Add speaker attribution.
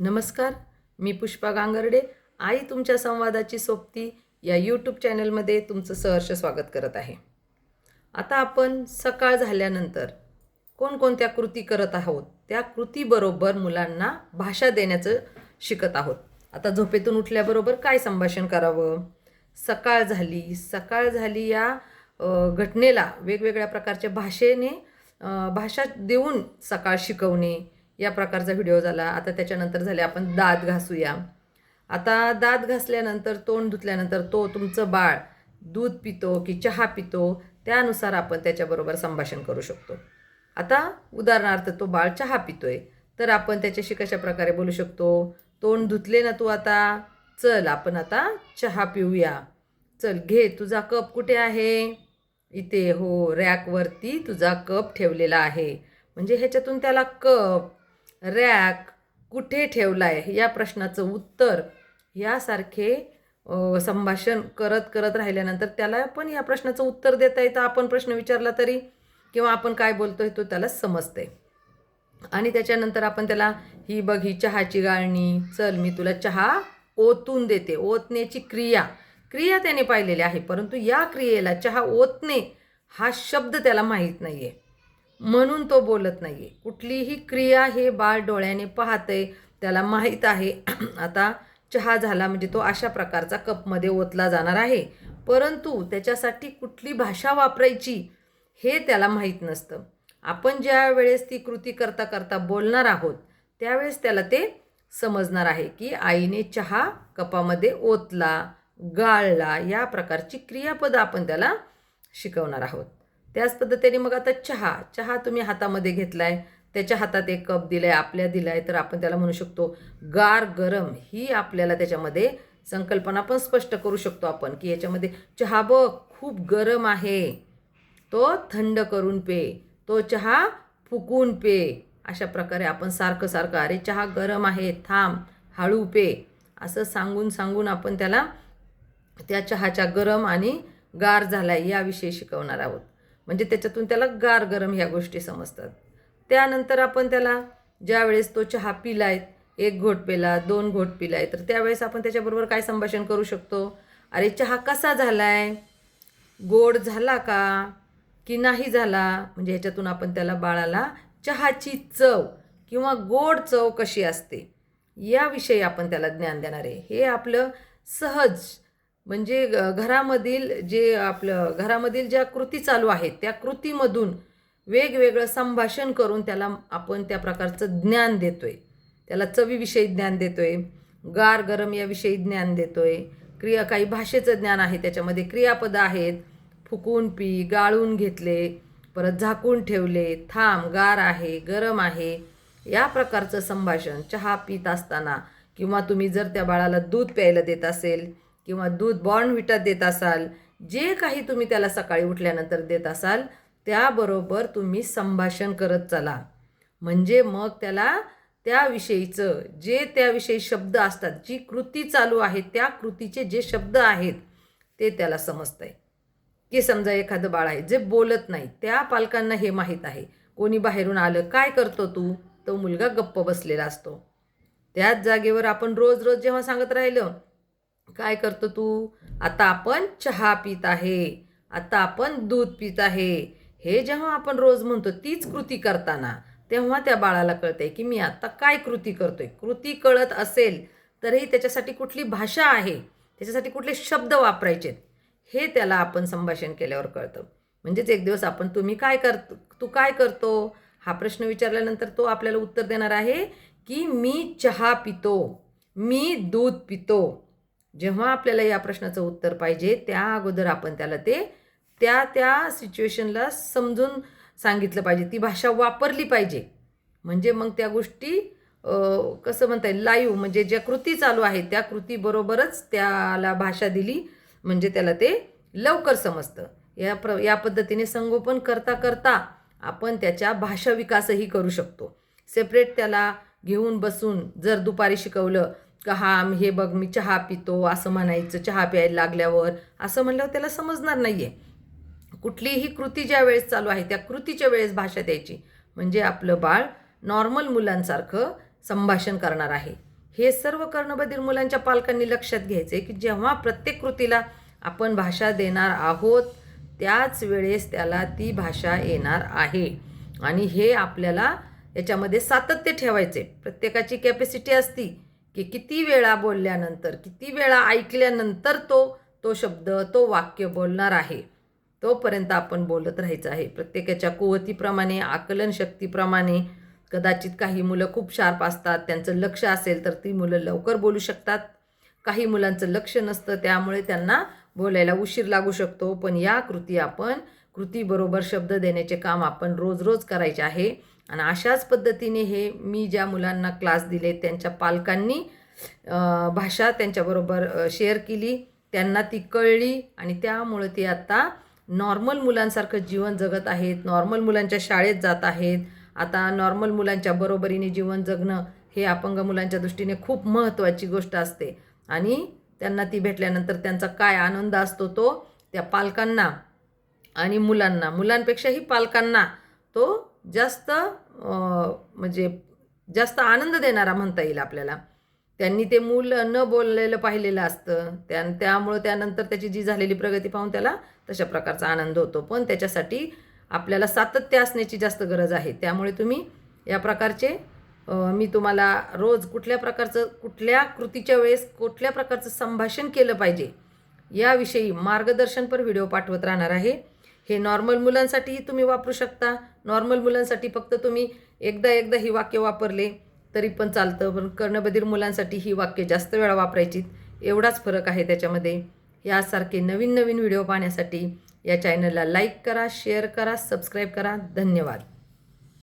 Speaker 1: नमस्कार, मी पुष्पा गांगर्डे. आई तुमच्या संवादाची सोबती या यूट्यूब चॅनलमध्ये तुमचं सहर्ष स्वागत करत आहे. आता आपण सकाळ झाल्यानंतर कोणकोणत्या कृती करत आहोत, त्या कृतीबरोबर मुलांना भाषा देण्याचं शिकत आहोत. आता झोपेतून उठल्याबरोबर काय संभाषण करावं, सकाळ झाली या घटनेला वेगवेगळ्या प्रकारच्या भाषेने भाषा देऊन सकाळ शिकवणे, या प्रकारचा व्हिडिओ झाला. आता त्याच्यानंतर झाले आपण दात घासूया. आता दात घासल्यानंतर तोंड धुतल्यानंतर तुमचं बाळ दूध पितो की चहा पितो, त्यानुसार आपण त्याच्याबरोबर संभाषण करू शकतो. आता उदाहरणार्थ तो बाळ चहा पितोय, तर आपण त्याच्याशी कशा प्रकारे बोलू शकतो. तोंड धुतले ना तू, आता चल आपण आता चहा पिऊया. चल घे, तुझा कप कुठे आहे? इथे. हो, रॅकवरती तुझा कप ठेवलेला आहे. म्हणजे ह्याच्यातून त्याला कप, रॅक कुठे ठेवला आहे या प्रश्नाचं उत्तर, यासारखे संभाषण करत राहिल्यानंतर त्याला पण या प्रश्नाचं उत्तर देता येतं. आपण प्रश्न विचारला तरी किंवा आपण काय बोलतोय तो त्याला समजते. आणि त्याच्यानंतर आपण त्याला ही बघ, ही चहाची गाळणी, चल मी तुला चहा ओतून देते. ओतण्याची क्रिया त्याने पाहिलेली आहे, परंतु या क्रियेला चहा ओतणे हा शब्द त्याला माहीत नाही आहे, म्हणून तो बोलत नाही आहे. कुठलीही क्रिया हे बाळ डोळ्याने पाहते, त्याला माहीत आहे. आता चहा झाला म्हणजे तो अशा प्रकारचा कपमध्ये ओतला जाणार आहे, परंतु त्याच्यासाठी कुठली भाषा वापरायची हे त्याला माहीत नसतं. आपण ज्या वेळेस ती कृती करता करता बोलणार आहोत, त्यावेळेस त्याला ते समजणार आहे की आईने चहा कपामध्ये ओतला, गाळला, या प्रकारची क्रियापदं आपण त्याला शिकवणार आहोत. त्याच पद्धतीने मग आता चहा तुम्ही हातामध्ये घेतलाय, त्याच्या हातात एक कप दिलाय, आपल्या दिलाय, तर आपण त्याला म्हणू शकतो गार गरम. ही आपल्याला त्याच्यामध्ये संकल्पना पण स्पष्ट करू शकतो आपण की याच्यामध्ये चहा बघ खूप गरम आहे, तो थंड करून पे, तो चहा फुकून पे. अशा प्रकारे आपण सारखं अरे चहा गरम आहे, थांब, हळू पे, असं सांगून आपण त्याला त्या चहाच्या गरम आणि गार झालाय याविषयी शिकवणार आहोत. म्हणजे त्याच्यातून त्याला गार गरम ह्या गोष्टी समजतात. त्यानंतर आपण त्याला ज्यावेळेस तो चहा पिलाय, 1 घोट पिला, 2 घोट पिलाय, तर त्यावेळेस आपण त्याच्याबरोबर काय संभाषण करू शकतो. अरे चहा कसा झालाय, गोड झाला का की नाही झाला. म्हणजे ह्याच्यातून आपण त्याला बाळाला चहाची चव किंवा गोड चव कशी असते याविषयी आपण त्याला ज्ञान देणार आहे. हे आपलं सहज, म्हणजे घरामधील ज्या कृती चालू आहेत त्या कृतीमधून वेगवेगळं संभाषण करून त्याला आपण त्या प्रकारचं ज्ञान देतोय. त्याला चवीविषयी ज्ञान देतोय, गार गरम याविषयी ज्ञान देतोय, काही भाषेचं ज्ञान आहे, त्याच्यामध्ये क्रियापदं आहेत. फुकून पी, गाळून घेतले, परत झाकून ठेवले, थांब, गार आहे, गरम आहे, या प्रकारचं संभाषण चहा पित असताना, किंवा तुम्ही जर त्या बाळाला दूध प्यायला देत असेल किंवा दूध बॉर्नव्हिटा देत असाल, जे काही तुम्ही त्याला सकाळी उठल्यानंतर देत असाल त्याबरोबर तुम्ही संभाषण करत चला. म्हणजे मग त्याला त्याविषयीचं त्याविषयी शब्द असतात, जी कृती चालू आहे त्या कृतीचे जे शब्द आहेत ते त्याला समजतंय. की समजा एखादं बाळ आहे जे बोलत नाही, त्या पालकांना हे माहीत आहे, कोणी बाहेरून आलं, काय करतो तू, तो मुलगा गप्प बसलेला असतो. त्याच जागेवर आपण रोज जेव्हा सांगत राहिलं, काय करतो तू, आता आपण चहा पित आहे, आता आपण दूध पित आहे, हे जेव्हा आपण रोज म्हणतो तीच कृती करताना, तेव्हा त्या बाळाला कळतंय की मी आता काय कृती करतोय. कृती कळत असेल तरीही त्याच्यासाठी कुठली भाषा आहे, त्याच्यासाठी कुठले शब्द वापरायचे, हे त्याला आपण संभाषण केल्यावर कळतं. म्हणजेच एक दिवस आपण तू काय करतो हा प्रश्न विचारल्यानंतर तो आपल्याला उत्तर देणार आहे की मी चहा पितो, मी दूध पितो. जेव्हा आपल्याला या प्रश्नाचं उत्तर पाहिजे त्या अगोदर आपण त्याला ते त्या सिच्युएशनला समजून सांगितलं पाहिजे, ती भाषा वापरली पाहिजे. म्हणजे मग त्या गोष्टी कसं म्हणता येईल, लाईव्ह, म्हणजे ज्या कृती चालू आहेत त्या कृतीबरोबरच त्याला भाषा दिली म्हणजे त्याला ते लवकर समजतं. या पद्धतीने संगोपन करता आपण त्याच्या भाषा विकासही करू शकतो. सेपरेट त्याला घेऊन बसून जर दुपारी शिकवलं का हे बघ मी चहा पितो असं म्हणायचं, चहा प्यायला लागल्यावर असं म्हणल्यावर त्याला समजणार नाही आहे. कुठलीही कृती ज्या वेळेस चालू आहे त्या कृतीच्या वेळेस भाषा द्यायची, म्हणजे आपलं बाळ नॉर्मल मुलांसारखं संभाषण करणार आहे. हे सर्व कर्णबधीर मुलांच्या पालकांनी लक्षात घ्यायचे की जेव्हा प्रत्येक कृतीला आपण भाषा देणार आहोत त्याच वेळेस त्याला ती भाषा येणार आहे. आणि हे आपल्याला याच्यामध्ये सातत्य ठेवायचे. प्रत्येकाची कॅपॅसिटी असती की किती वेळा बोलल्यानंतर, किती वेळा ऐकल्यानंतर तो शब्द, तो वाक्य बोलणार आहे, तोपर्यंत आपण बोलत राहायचं आहे. प्रत्येकाच्या कुवतीप्रमाणे, आकलन शक्तीप्रमाणे. कदाचित काही मुलं खूप शार्प असतात, त्यांचं लक्ष असेल तर ती मुलं लवकर बोलू शकतात. काही मुलांचं लक्ष नसतं, त्यामुळे त्यांना बोलायला उशीर लागू शकतो. पण या कृतीबरोबर शब्द देण्याचे काम आपण रोज रोज करायचे आहे. आणि अशाच पद्धतीने हे मी ज्या मुलांना क्लास दिले त्यांच्या पालकांनी भाषा त्यांच्याबरोबर शेअर केली, त्यांना ती कळली आणि त्यामुळे ते आता नॉर्मल मुलांसारखं जीवन जगत आहेत, नॉर्मल मुलांच्या शाळेत जात आहेत. आता नॉर्मल मुलांच्या बरोबरीने जीवन जगणं हे अपंग मुलांच्या दृष्टीने खूप महत्त्वाची गोष्ट असते. आणि त्यांना ती भेटल्यानंतर त्यांचा काय आनंद असतो तो त्या पालकांना आणि मुलांपेक्षाही पालकांना तो जास्त म्हणजे जास्त आनंद देणारा म्हणता येईल आपल्याला. त्यांनी ते मूल न बोललेलं पाहिलेलं असतं, त्यामुळं त्यानंतर त्याची जी झालेली प्रगती पाहून त्याला तशा प्रकारचा आनंद होतो. पण त्याच्यासाठी आपल्याला सातत्य असण्याची जास्त गरज आहे. त्यामुळे तुम्ही या प्रकारचे मी तुम्हाला रोज कुठल्या कृतीच्या वेळेस कुठल्या प्रकारचं संभाषण केलं पाहिजे याविषयी मार्गदर्शनपर व्हिडिओ पाठवत राहणार आहे. हे नॉर्मल मुलांसाठीही तुम्ही वापरू शकता. नॉर्मल मुलांसाठी फक्त तुम्ही एकदा ही वाक्य वापरले तरी पण चालतं, पण कर्णबधीर मुलांसाठी ही वाक्य जास्त वेळा वापरायची. एवढाच फरक आहे त्याच्यामध्ये. यासारखे नवीन व्हिडिओ पाहण्यासाठी या चॅनलला लाईक करा, शेअर करा, सबस्क्राईब करा. धन्यवाद.